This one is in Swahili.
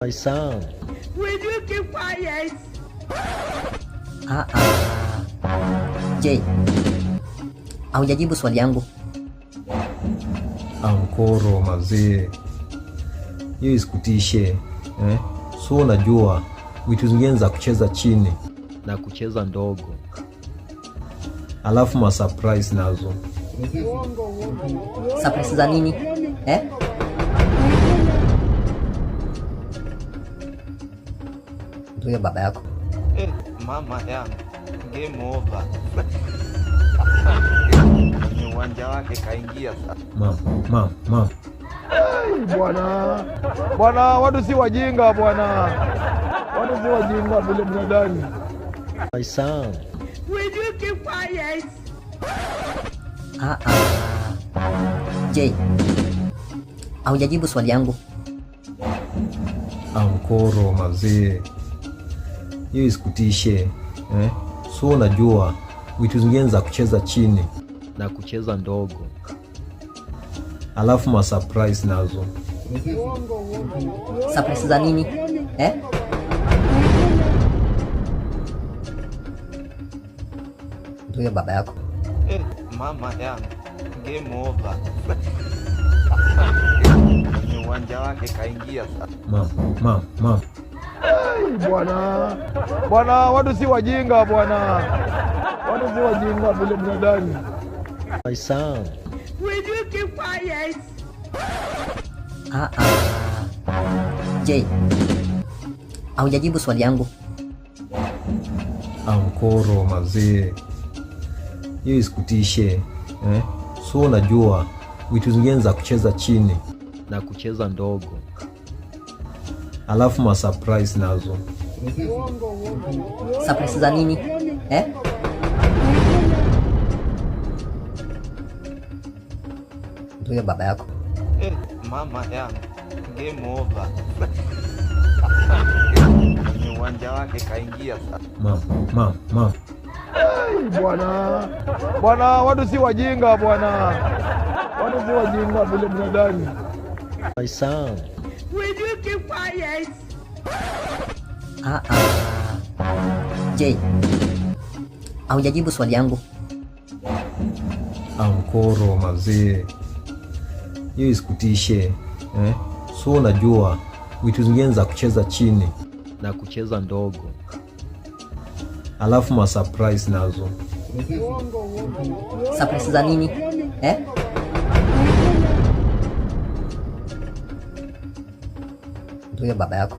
My son. Will you keep quiet? Je, haujajibu swali yangu? Ankoro mazee, hiyo isikutishe So unajua vitu zingine za kucheza chini na kucheza ndogo, alafu surprise nazo. Surprise za nini? Ndio baba yako. Mama yangu, game over. Ni uwanja wake kaingia sasa. Mama. Bwana, watu si wajinga bwana. Watu si wajinga vile mnadani. My son. Will you keep quiet? Je, haujajibu swali yangu? Ankoro mazee, hiyo isikutishe So unajua vitu zingine za kucheza chini na kucheza ndogo, alafu surprise nazo. Surprise za nini? Ndio baba yako. Mama yangu, game over. Ni uwanja wake kaingia sasa. Mama. Bwana, watu si wajinga bwana. Watu si wajinga vile mnadani. My son. Will you keep quiet? Je, haujajibu swali yangu? Ankoro mazee, hiyo isikutishe So unajua vitu zingine za kucheza chini na kucheza ndogo, alafu surprise nazo. Surprise za nini? Ndio baba yako. Mama yangu, game over. Ni uwanja wake kaingia sasa. Mama. Bwana, watu si wajinga bwana. Watu si wajinga vile mnadani. My son. Will you keep quiet? Je, haujajibu swali yangu? Ankoro mazee, hiyo isikutishe So unajua vitu zingine za kucheza chini na kucheza ndogo, alafu surprise nazo. Surprise za nini? Ndio baba yako.